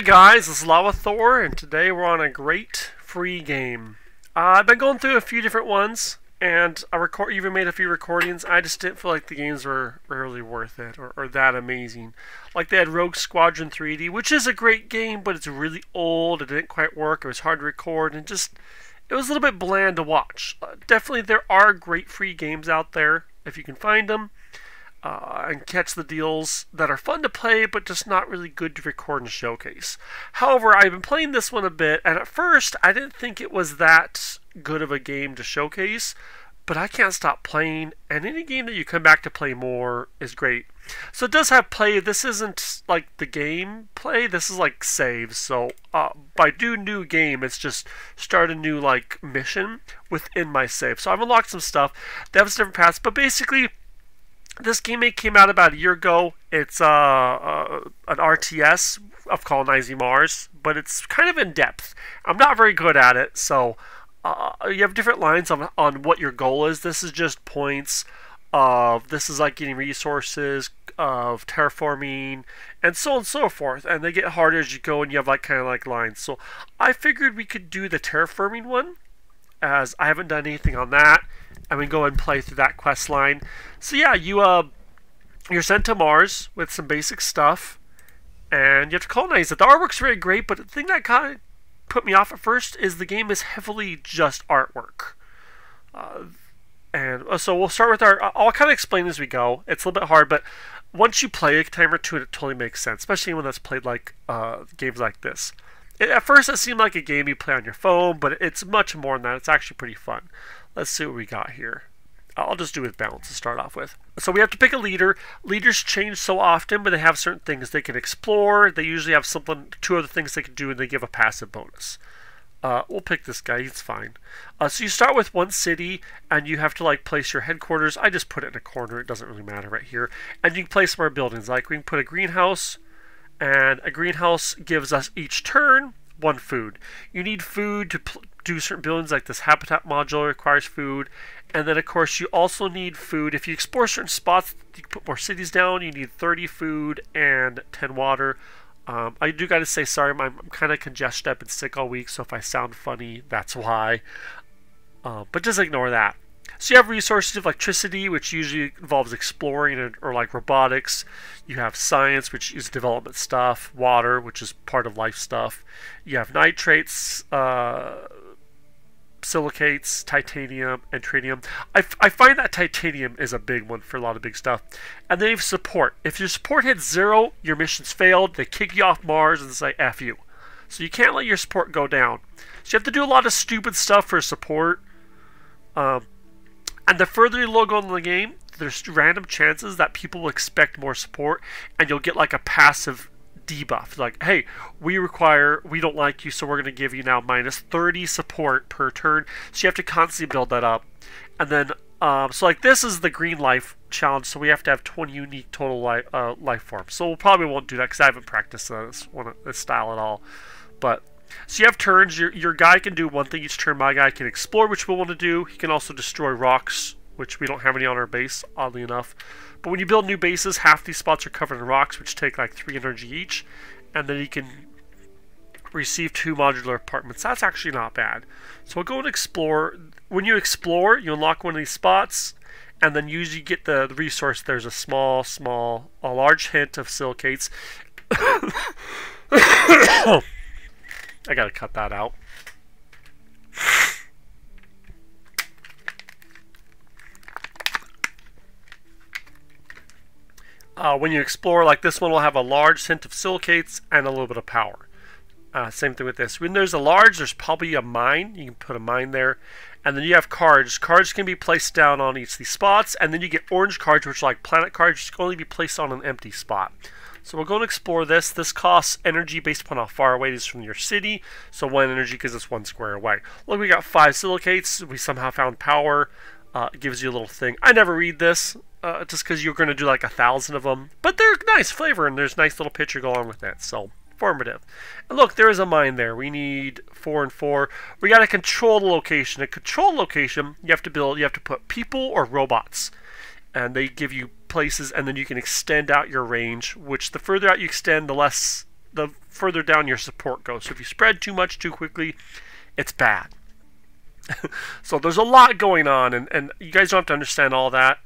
guys, this is Lavathor, and today we're on a great free game. I've been going through a few different ones, and I even made a few recordings. I just didn't feel like the games were really worth it or that amazing. Like they had Rogue Squadron 3D, which is a great game, but it's really old. It didn't quite work. It was hard to record, and it was a little bit bland to watch. Definitely, there are great free games out there if you can find them. And catch the deals that are fun to play, but just not really good to record and showcase. However, I've been playing this one a bit, and at first I didn't think it was that good of a game to showcase, but I can't stop playing, and any game that you come back to play more is great. So it does have play. This isn't like the game play, this is like saves. So by do new game, it's just start a new like mission within my save. So I've unlocked some stuff. They have some different paths, but basically this game came out about a year ago. It's an RTS of Colonizing Mars, but it's kind of in depth. I'm not very good at it, so you have different lines on what your goal is. This is just points of, this is like getting resources, of terraforming, and so on and so forth. And they get harder as you go, and you have like kind of like lines. So I figured we could do the terraforming one, as I haven't done anything on that. I'm going to go and play through that quest line. So yeah, you're sent to Mars with some basic stuff, and you have to colonize it. The artwork's very great, but the thing that kind of put me off at first is the game is heavily just artwork. So we'll start with I'll kind of explain as we go. It's a little bit hard, but once you play a time or two, it totally makes sense, especially when that's played like games like this. At first, it seemed like a game you play on your phone, but it's much more than that. It's actually pretty fun. Let's see what we got here. I'll just do with balance to start off with. So we have to pick a leader. Leaders change so often, but they have certain things they can explore. They usually have two other things they can do, and they give a passive bonus. We'll pick this guy. He's fine. So you start with one city, and you have to like place your headquarters. I just put it in a corner. It doesn't really matter right here. And you can place more buildings. Like we can put a greenhouse, and a greenhouse gives us each turn one food. You need food to do certain buildings, like this habitat module requires food. And then of course you also need food. If you explore certain spots, you can put more cities down. You need 30 food and 10 water. I do gotta say sorry, I'm kind of congested. I've been sick all week, so if I sound funny, that's why. But just ignore that. So you have resources of electricity, which usually involves exploring or like robotics. You have science, which is development stuff. Water, which is part of life stuff. You have nitrates, silicates, titanium, and tritium. I find that titanium is a big one for a lot of big stuff. And then you have support. If your support hits 0, your mission's failed. They kick you off Mars and say F you. So you can't let your support go down. So you have to do a lot of stupid stuff for support. And the further you log on in the game, there's random chances that people will expect more support, and you'll get like a passive debuff. Like, hey, we don't like you, so we're going to give you now minus 30 support per turn. So you have to constantly build that up. And then, so like this is the green life challenge, so we have to have 20 unique total life forms. So we probably won't do that because I haven't practiced this style at all. But so you have turns. Your guy can do one thing each turn. My guy can explore, which we'll want to do. He can also destroy rocks, which we don't have any on our base, oddly enough. But when you build new bases, half these spots are covered in rocks, which take like 3 energy each. And then you can receive 2 modular apartments. That's actually not bad. So we'll go and explore. When you explore, you unlock one of these spots, and then usually get the resource. There's a large hint of silicates. I gotta cut that out. When you explore, like this one will have a large hint of silicates and a little bit of power. Same thing with this. When there's a large, there's probably a mine. You can put a mine there. And then you have cards. Cards can be placed down on each of these spots. And then you get orange cards, which are like planet cards, which can only be placed on an empty spot. So we'll go and explore this. This costs energy based upon how far away it is from your city. So 1 energy because it's 1 square away. Look, we got 5 silicates. We somehow found power. It gives you a little thing. I never read this just because you're going to do like 1,000 of them. But they're nice flavor, and there's a nice little picture going along with it. So informative. And look, there is a mine there. We need 4 and 4. We got to control the location. A control location, you have to put people or robots. And they give you places, and then you can extend out your range, which the further out you extend, the less the further down your support goes. So if you spread too much too quickly, it's bad. So there's a lot going on, and you guys don't have to understand all that.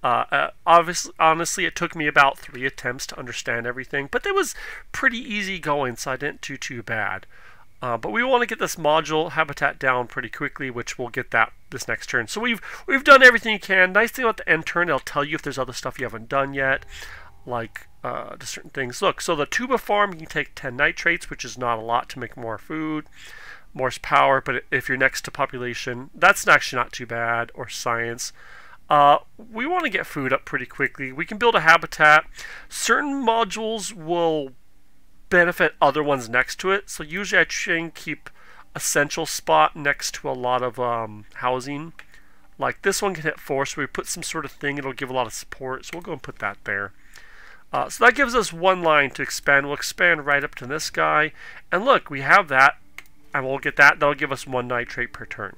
Obviously, honestly, it took me about 3 attempts to understand everything, but it was pretty easy going, so I didn't do too bad. But we want to get this module habitat down pretty quickly, which we'll get that this next turn. So we've done everything you can. Nice thing about the end turn, it'll tell you if there's other stuff you haven't done yet, like just certain things. Look, so the tuba farm, you can take 10 nitrates, which is not a lot to make more food. More power, but if you're next to population, that's actually not too bad, or science. We want to get food up pretty quickly. We can build a habitat. Certain modules will benefit other ones next to it, so usually I try and keep a central spot next to a lot of housing. Like this one can hit 4, so we put some sort of thing, it'll give a lot of support, so we'll go and put that there. So that gives us 1 line to expand. We'll expand right up to this guy, and look, we have that. And we'll get that. That'll give us 1 nitrate per turn.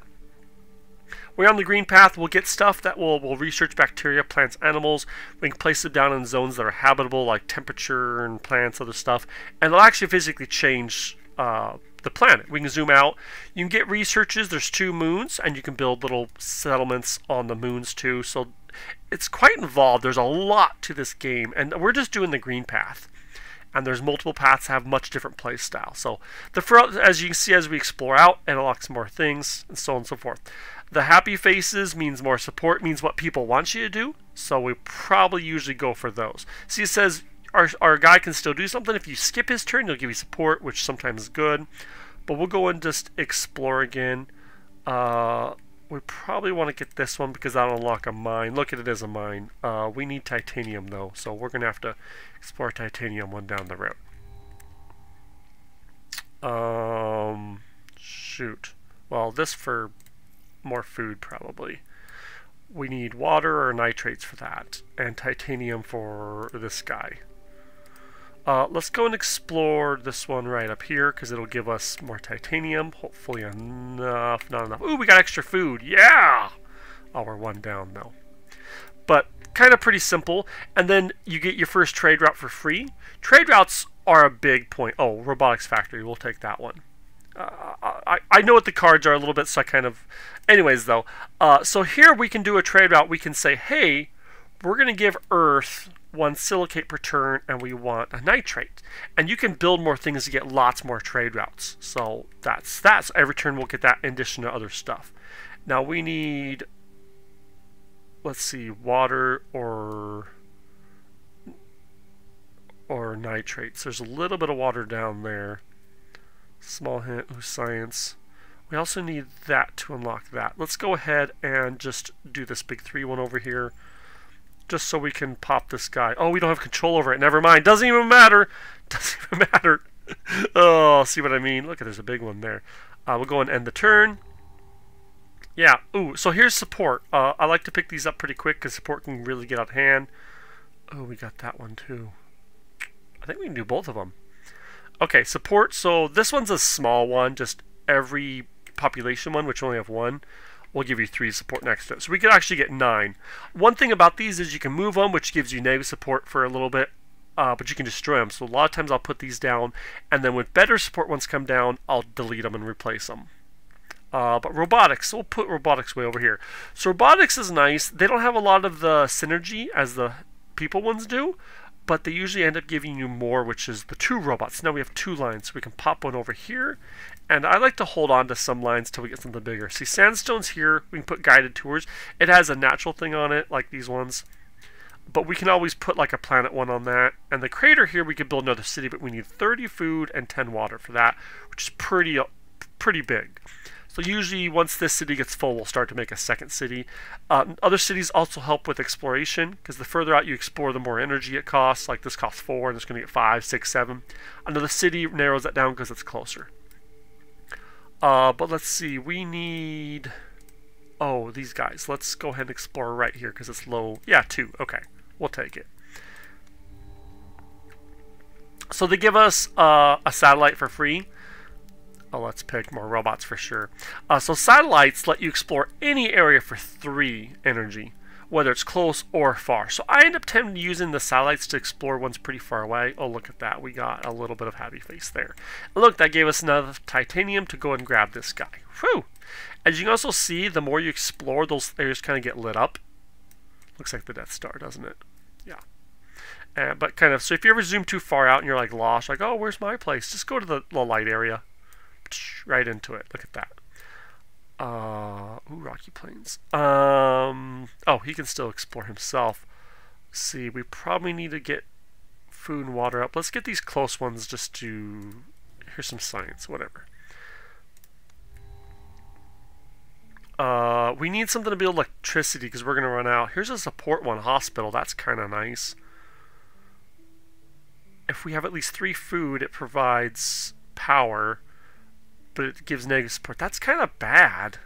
We're on the green path. We'll get stuff that we'll research bacteria, plants, animals. We can place them down in zones that are habitable, like temperature and plants, other stuff. And they'll actually physically change the planet. We can zoom out. You can get researches. There's 2 moons, and you can build little settlements on the moons too. So it's quite involved. There's a lot to this game, and we're just doing the green path. And there's multiple paths that have much different play style. So as you can see, as we explore out, it unlocks more things, and so on and so forth. The happy faces means more support, means what people want you to do. So we probably usually go for those. See, it says our guy can still do something. If you skip his turn, he'll give you support, which sometimes is good. But we'll go and just explore again. We probably want to get this one because that'll unlock a mine. Look at it as a mine. We need titanium though, so we're going to have to explore titanium one down the road. Shoot. Well, this for more food probably. We need water or nitrates for that, and titanium for this guy. Let's go and explore this one right up here because it'll give us more titanium. Hopefully enough, not enough. Ooh, we got extra food. Yeah! Oh, we're 1 down though. But kind of pretty simple. And then you get your first trade route for free. Trade routes are a big point. Oh, robotics factory. We'll take that one. I know what the cards are a little bit, so I kind of... Anyways, though. So here we can do a trade route. We can say, hey, we're going to give Earth 1 silicate per turn, and we want a nitrate. And you can build more things to get lots more trade routes. So that's every turn we'll get that in addition to other stuff. Now we need, let's see, water or nitrates. There's a little bit of water down there. Small hint, ooh, science. We also need that to unlock that. Let's go ahead and just do this big 3-1 over here. Just so we can pop this guy. Oh, we don't have control over it. Never mind. Doesn't even matter. Doesn't even matter. Oh, see what I mean? Look, there's a big one there. We'll go and end the turn. Yeah. Ooh, so here's support. I like to pick these up pretty quick because support can really get out of hand. Oh, we got that one too. I think we can do both of them. Okay, support. So this one's a small one. Just every population one, which only have 1. We'll give you 3 support next to it. So we could actually get 9. One thing about these is you can move them, which gives you negative support for a little bit, but you can destroy them. So a lot of times I'll put these down, and then when better support ones come down, I'll delete them and replace them. But robotics, so we'll put robotics way over here. So robotics is nice. They don't have a lot of the synergy as the people ones do, but they usually end up giving you more, which is the 2 robots. Now we have 2 lines, so we can pop one over here. And I like to hold on to some lines till we get something bigger. See, sandstone's here. We can put guided tours. It has a natural thing on it, like these ones. But we can always put like a planet one on that. And the crater here, we could build another city, but we need 30 food and 10 water for that, which is pretty big. So usually once this city gets full, we'll start to make a second city. Other cities also help with exploration, because the further out you explore, the more energy it costs. Like this costs 4, and it's going to get 5, 6, 7. Another city narrows that down because it's closer. But let's see, we need... Oh, these guys. Let's go ahead and explore right here because it's low. Yeah, 2. Okay, we'll take it. So they give us a satellite for free. Oh, let's pick more robots for sure. So satellites let you explore any area for 3 energy. whether it's close or far. So I end up tending to using the satellites to explore ones pretty far away. Oh, look at that. We got a little bit of happy face there. And look, that gave us enough titanium to go and grab this guy. Whew! As you can also see, the more you explore, those areas kind of get lit up. Looks like the Death Star, doesn't it? Yeah. But kind of, so if you ever zoom too far out and you're like lost, like, oh, where's my place? Just go to the light area. Right into it. Look at that. Ooh, rocky plains. Oh, he can still explore himself. Let's see, we probably need to get food and water up. Let's get these close ones just to... Here's some science, whatever. We need something to build electricity because we're going to run out. Here's a support one, hospital. That's kind of nice. If we have at least 3 food, it provides power, but it gives negative support. That's kind of bad.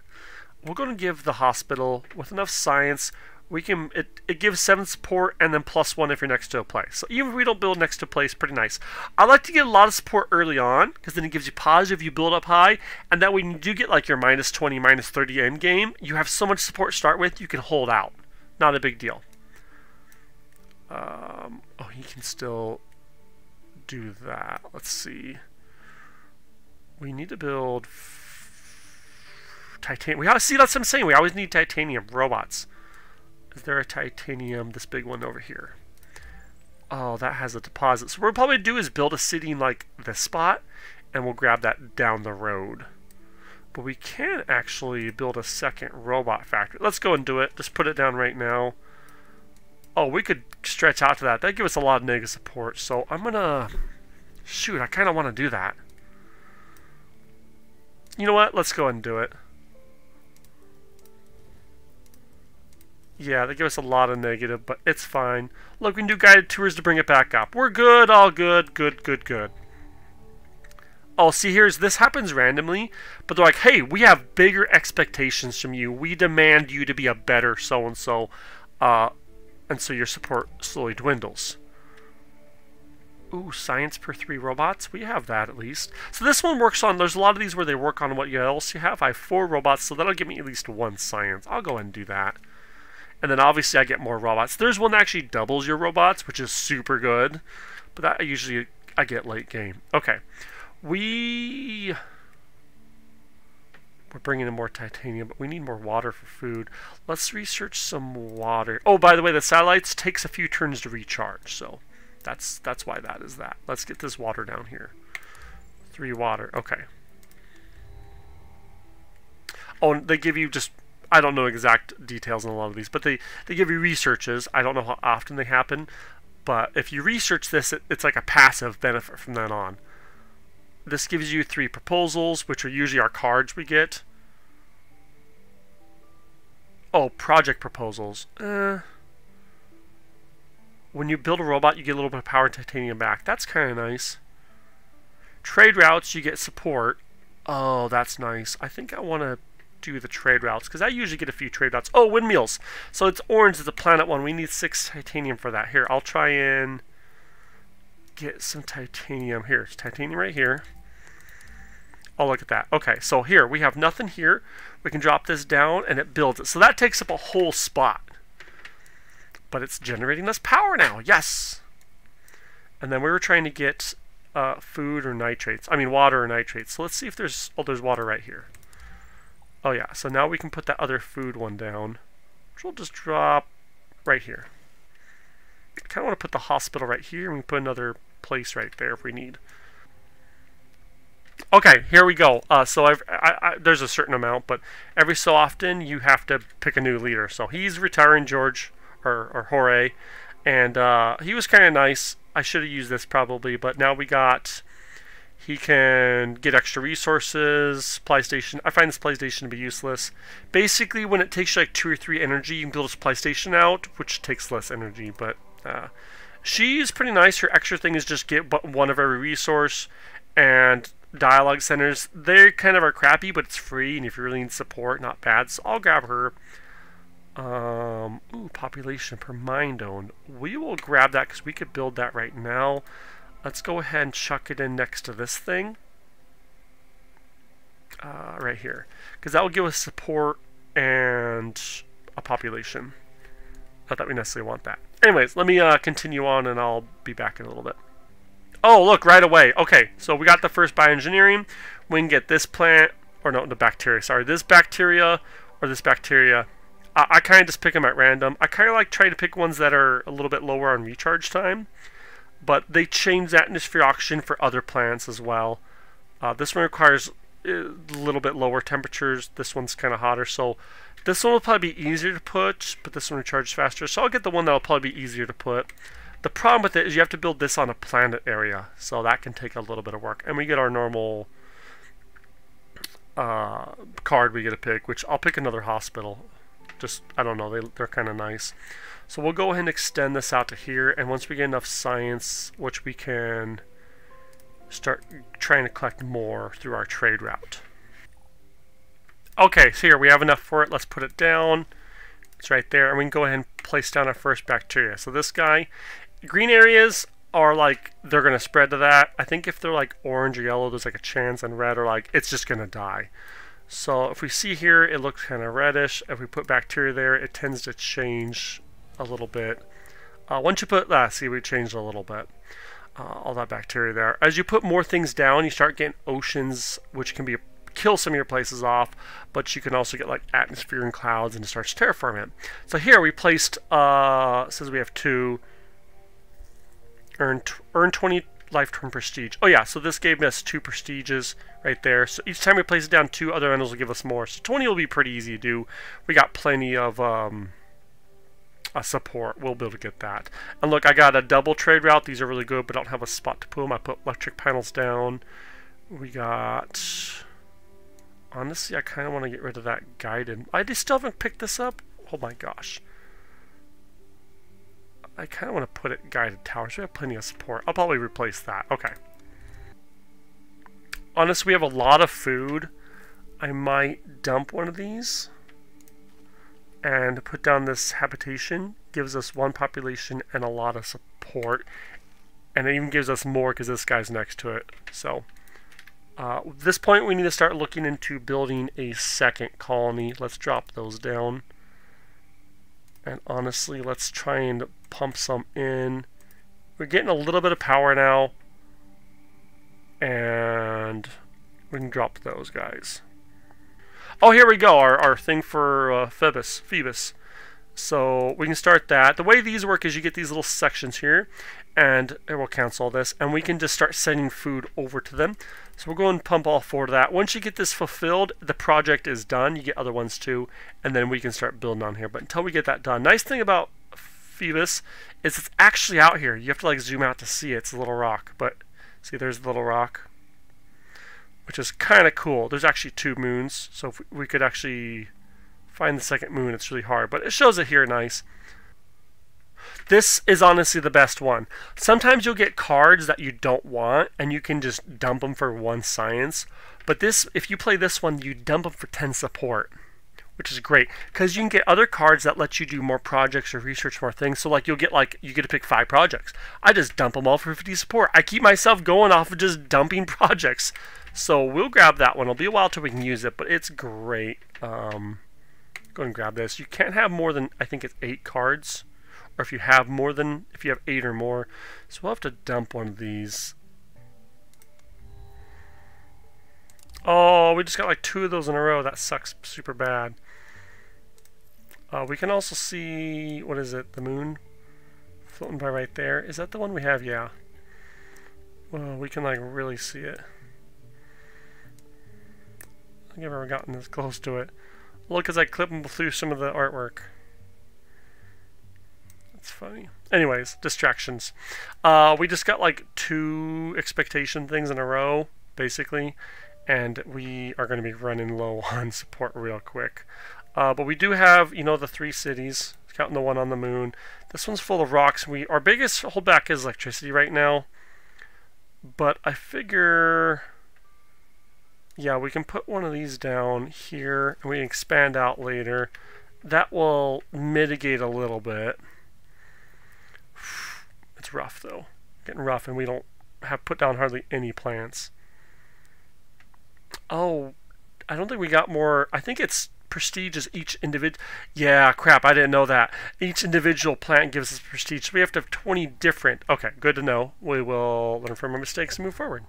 We're going to give the hospital, with enough science, we can. It gives 7 support and then +1 if you're next to a place. So even if we don't build next to a place, pretty nice. I like to get a lot of support early on, because then it gives you positive, you build up high, and that when you do get like your -20, -30 end game, you have so much support to start with, you can hold out. Not a big deal. Oh, he can still do that. Let's see. We need to build titanium. See, that's what I'm saying. We always need titanium robots. Is there a titanium? This big one over here. Oh, that has a deposit. So what we'll probably do is build a city in like this spot, and we'll grab that down the road. But we can actually build a second robot factory. Let's go and do it. Just put it down right now. Oh, we could stretch out to that. That'd give us a lot of negative support. So I'm gonna... Shoot, I kind of want to do that. You know what? Let's go ahead and do it. Yeah, they give us a lot of negative, but it's fine. Look, we can do guided tours to bring it back up. We're good, all good, good. Oh, see, this happens randomly, but they're like, hey, we have bigger expectations from you. We demand you to be a better so-and-so, and so your support slowly dwindles. Ooh, science per 3 robots. We have that at least. So this one works on, there's a lot of these where they work on what else you have. I have 4 robots, so that'll give me at least 1 science. I'll go ahead and do that. And then obviously I get more robots. There's one that actually doubles your robots, which is super good. But that usually I get late game. Okay. We're bringing in more titanium, but we need more water for food. Let's research some water. Oh, by the way, the satellites takes a few turns to recharge, so that's why that is that. Let's get this water down here. 3 water. Okay. Oh, and they give you just... I don't know exact details on a lot of these, but they give you researches. I don't know how often they happen, but if you research this, it's like a passive benefit from then on. This gives you 3 proposals, which are usually our cards we get. Oh, project proposals. When you build a robot, you get a little bit of power and titanium back. That's kind of nice. Trade routes, you get support. Oh, that's nice. I think I want to do the trade routes, because I usually get a few trade routes. Oh, windmills. So it's orange, it's a planet one. We need 6 titanium for that. Here, I'll try and get some titanium. Here, it's titanium right here. Oh, look at that. Okay, so here, we have nothing here. We can drop this down, and it builds it. So that takes up a whole spot. But it's generating us power now. Yes! And then we were trying to get food or nitrates. I mean, water or nitrates. So let's see if there's... Oh, there's water right here. Oh yeah, so now we can put that other food one down, which we'll just drop right here. I kind of want to put the hospital right here, and we can put another place right there if we need. Okay, here we go. So there's a certain amount, but every so often you have to pick a new leader. So he's retiring, George, or Jorge, and he was kind of nice. I should have used this probably, but now we got... He can get extra resources, supply station. I find this supply station to be useless. Basically, when it takes you like 2 or 3 energy, you can build a supply station out, which takes less energy. But she's pretty nice. Her extra thing is just get 1 of every resource. And dialogue centers, they kind of are crappy, but it's free. And if you really need support, not bad. So I'll grab her. Ooh, population per mind owned. We will grab that because we could build that right now. Let's go ahead and chuck it in next to this thing. Right here. Because that will give us support and a population. Not that we necessarily want that. Anyways, let me continue on and I'll be back in a little bit. Oh, look, right away. Okay, so we got the first bioengineering. We can get this plant, or no, the bacteria, sorry. This bacteria or this bacteria. I kind of just pick them at random. I kind of like try to pick ones that are a little bit lower on recharge time. But they change the atmosphere oxygen for other plants as well. This one requires a little bit lower temperatures. This one's kind of hotter, so this one will probably be easier to put, but this one recharges faster. So I'll get the one that will probably be easier to put. The problem with it is you have to build this on a planet area, so that can take a little bit of work. And we get our normal card we get to pick, which I'll pick another hospital. Just, I don't know, they're kind of nice. So we'll go ahead and extend this out to here, and once we get enough science, which we can start trying to collect more through our trade route. Okay, so here we have enough for it. Let's put it down. It's right there, and we can go ahead and place down our first bacteria. So this guy, green areas are like, they're going to spread to that. I think if they're like orange or yellow, there's like a chance, and red are like, it's just going to die. So if we see here, it looks kind of reddish. If we put bacteria there, it tends to change a little bit. Once you put that, see, we changed a little bit. All that bacteria there. As you put more things down, you start getting oceans, which can be kill some of your places off, but you can also get like atmosphere and clouds, and it starts terraforming it. So here we placed, says we have 2, earn 20 lifetime prestige. Oh yeah, so this gave us 2 prestiges right there. So each time we place it down, 2 other animals will give us more. So 20 will be pretty easy to do. We got plenty of support. We'll be able to get that. And look, I got a double trade route. These are really good, but I don't have a spot to put them. I put electric panels down. We got... Honestly, I kind of want to get rid of that guided. I just still haven't picked this up. Oh my gosh. I kind of want to put it guided towers. We have plenty of support. I'll probably replace that. Okay. Honestly, we have a lot of food. I might dump one of these and put down this habitation. Gives us 1 population and a lot of support. And it even gives us more because this guy's next to it. So... at this point, we need to start looking into building a second colony. Let's drop those down. And honestly, let's try and pump some in. We're getting a little bit of power now. And we can drop those guys. Oh, here we go. Our thing for Phoebus. So we can start that. The way these work is you get these little sections here. And it will cancel this. And we can just start sending food over to them. So we'll go and pump all 4 to that. Once you get this fulfilled, the project is done. You get other ones too. And then we can start building on here. But until we get that done. Nice thing about Phoebus is it's actually out here. You have to like zoom out to see it. It's a little rock. But see, there's the little rock. Which is kind of cool. There's actually 2 moons. So if we could actually find the second moon, it's really hard. But it shows it here nice. This is honestly the best one. Sometimes you'll get cards that you don't want, and you can just dump them for 1 science. But this, if you play this one, you dump them for 10 support, which is great because you can get other cards that let you do more projects or research more things. So like you get to pick 5 projects. I just dump them all for 50 support. I keep myself going off of just dumping projects. So we'll grab that one. It'll be a while till we can use it, but it's great. Go ahead and grab this. You can't have more than, I think it's 8 cards. Or if you have more than, if you have 8 or more. So we'll have to dump one of these. Oh, we just got like 2 of those in a row. That sucks super bad. We can also see, what is it, the moon? Floating by right there. Is that the one we have? Yeah. Well, we can like really see it. I don't think I've ever gotten this close to it. Look as I clip them through some of the artwork. It's funny. Anyways, distractions. We just got like 2 expectation things in a row, basically, and we are going to be running low on support real quick. But we do have, you know, the 3 cities, counting the one on the moon. This one's full of rocks. Our biggest holdback is electricity right now, but I figure, yeah, we can put one of these down here, and we can expand out later. That will mitigate a little bit. It's rough though, getting rough, and we don't have put down hardly any plants. Oh, I don't think we got more. I think it's prestige is each individual. Yeah, crap, I didn't know that. Each individual plant gives us prestige. So we have to have 20 different. Okay, good to know. We will learn from our mistakes and move forward.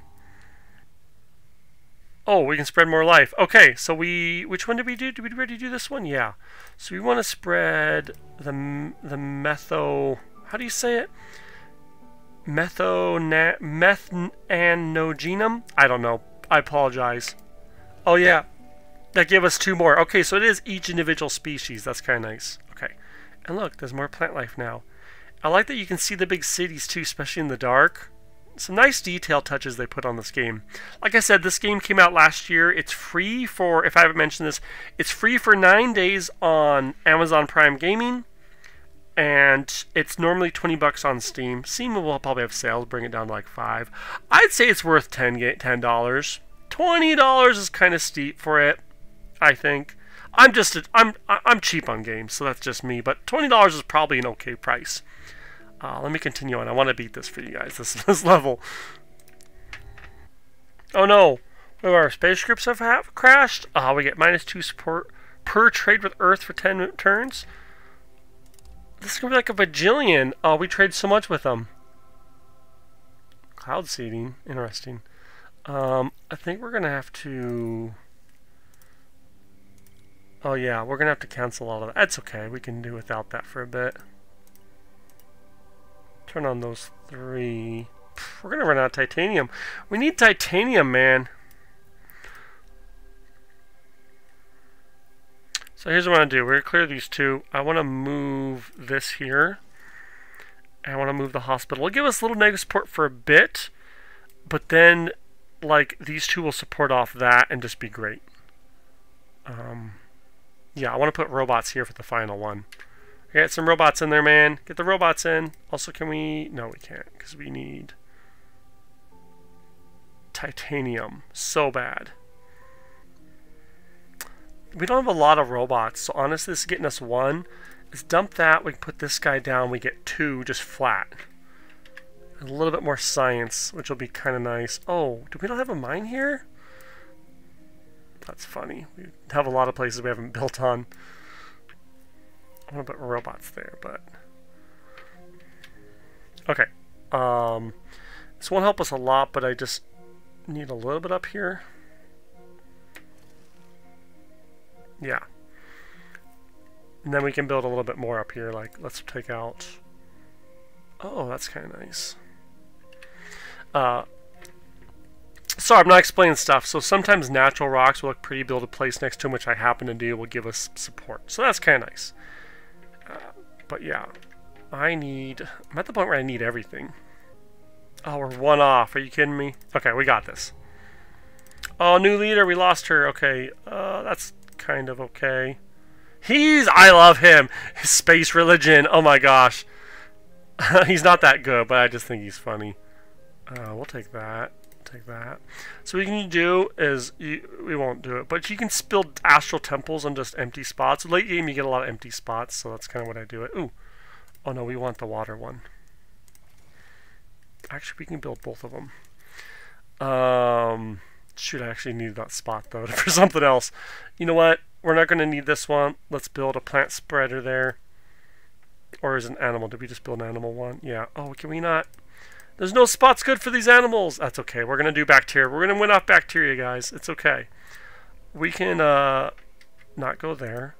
Oh, we can spread more life. Okay, so which one did we do? Did we already do this one? Yeah. So we want to spread the metho. How do you say it? Methanogenum? I don't know. I apologize. Oh yeah, that gave us 2 more. Okay, so it is each individual species. That's kind of nice. Okay, and look, there's more plant life now. I like that you can see the big cities too, especially in the dark. Some nice detail touches they put on this game. Like I said, this game came out last year. It's free for, if I haven't mentioned this, it's free for 9 days on Amazon Prime Gaming. And it's normally $20 on Steam. Steam will probably have sales, bring it down to like $5. I'd say it's worth $10. $20 is kind of steep for it, I think. I'm cheap on games, so that's just me. But $20 is probably an okay price. Let me continue on. I want to beat this for you guys, this level. Oh no! Our spaceships have crashed. We get -2 support per trade with Earth for 10 turns. This is going to be like a bajillion. Oh, we trade so much with them. Cloud seeding. Interesting. I think we're going to have to... Oh yeah, we're going to have to cancel all of that. That's okay. We can do without that for a bit. Turn on those 3. We're going to run out of titanium. We need titanium, man. So here's what I want to do. We're going to clear these 2. I want to move this here. And I want to move the hospital. It'll give us a little negative support for a bit. But then, like, these 2 will support off that and just be great. Yeah, I want to put robots here for the final one. Get some robots in there, man. Get the robots in. Also, can we... No, we can't, because we need titanium so bad. We don't have a lot of robots, so honestly, this is getting us 1. Let's dump that. We can put this guy down. We get 2 just flat. A little bit more science, which will be kind of nice. Oh, do we not have a mine here? That's funny. We have a lot of places we haven't built on. I want to put robots there, but... Okay. This won't help us a lot, but I just need a little bit up here. Yeah. And then we can build a little bit more up here. Like, let's take out... Oh, that's kind of nice. Sorry, I'm not explaining stuff. So sometimes natural rocks will look pretty, build a place next to them, which I happen to do, will give us support. So that's kind of nice. But yeah, I'm at the point where I need everything. Oh, we're 1 off. Are you kidding me? Okay, we got this. Oh, new leader. We lost her. Okay, that's kind of okay. I love him. His space religion. Oh my gosh. He's not that good, but I just think he's funny. We'll take that. Take that. So what you can do is, we won't do it, but you can build astral temples on just empty spots. Late game you get a lot of empty spots, so that's kind of what I do it. Ooh. Oh no, we want the water one. Actually, we can build both of them. Shoot, I actually need that spot though for something else. You know what? We're not going to need this one. Let's build a plant spreader there. Or is it an animal? Did we just build an animal one? Yeah. Oh, can we not? There's no spots good for these animals. That's okay. We're going to do bacteria. We're going to win off bacteria, guys. It's okay. We can not go there.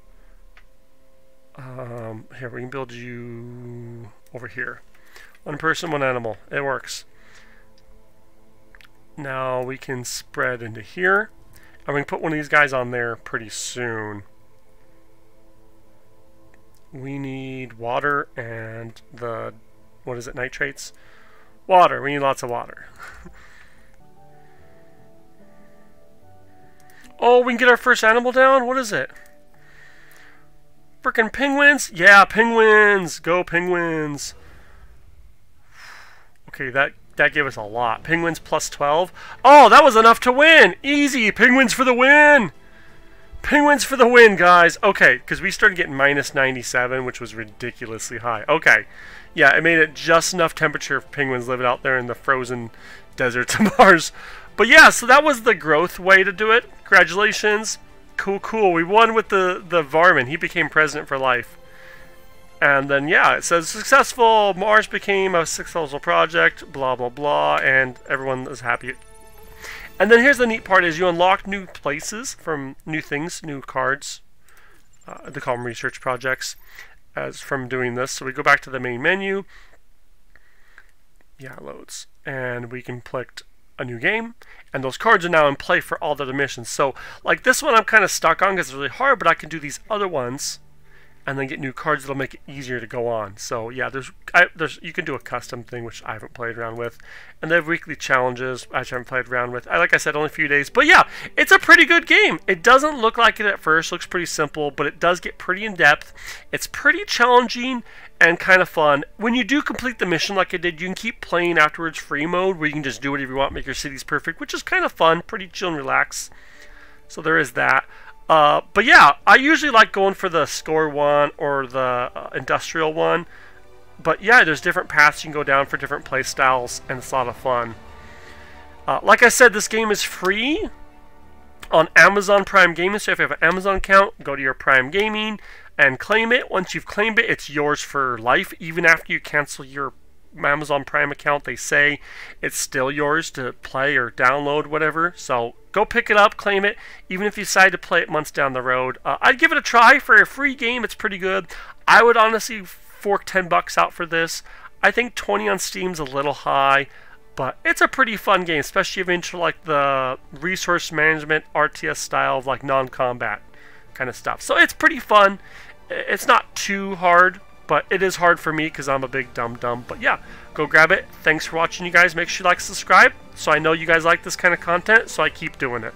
Here, we can build you over here. 1 person, 1 animal. It works. Now we can spread into here. And we can put one of these guys on there pretty soon. We need water and the, what is it, nitrates? Water. We need lots of water. Oh, we can get our first animal down? What is it? Frickin' penguins? Yeah, penguins! Go penguins! Okay, that gave us a lot. Penguins plus 12. Oh, that was enough to win! Easy! Penguins for the win! Penguins for the win, guys! Okay, because we started getting minus 97, which was ridiculously high. Okay. Yeah, it made it just enough temperature for penguins living out there in the frozen deserts of Mars. But yeah, so that was the growth way to do it. Congratulations. Cool, cool. We won with the Varmin. He became president for life. And then, yeah, it says successful. Mars became a successful project, blah, blah, blah, and everyone is happy. And then here's the neat part is you unlock new places from new things, new cards. They call them research projects as from doing this. So we go back to the main menu. Yeah, it loads. And we can select a new game. And those cards are now in play for all the other missions. So, like this one I'm kind of stuck on because it's really hard, but I can do these other ones and then get new cards that'll make it easier to go on. So yeah, there's you can do a custom thing, which I haven't played around with, and they have weekly challenges, which I haven't played around with. Like I said, only a few days, but yeah, it's a pretty good game. It doesn't look like it at first; looks pretty simple, but it does get pretty in depth. It's pretty challenging and kind of fun. When you do complete the mission, like I did, you can keep playing afterwards free mode, where you can just do whatever you want, make your cities perfect, which is kind of fun, pretty chill and relax. So there is that. But yeah, I usually like going for the score one or the industrial one. But yeah, there's different paths you can go down for different play styles, and it's a lot of fun. Like I said, this game is free on Amazon Prime Gaming. So if you have an Amazon account, go to your Prime Gaming and claim it. Once you've claimed it, it's yours for life. Even after you cancel your Amazon Prime account, they say it's still yours to play or download, whatever. So go pick it up, claim it, even if you decide to play it months down the road. I'd give it a try for a free game. It's pretty good. I would honestly fork $10 out for this. I think 20 on Steam's a little high, but it's a pretty fun game, especially if you're into like the resource management RTS style of like non-combat kind of stuff. So it's pretty fun. It's not too hard, but it is hard for me because I'm a big dum-dum. But yeah, go grab it. Thanks for watching, you guys. Make sure you like, subscribe, so I know you guys like this kind of content, so I keep doing it.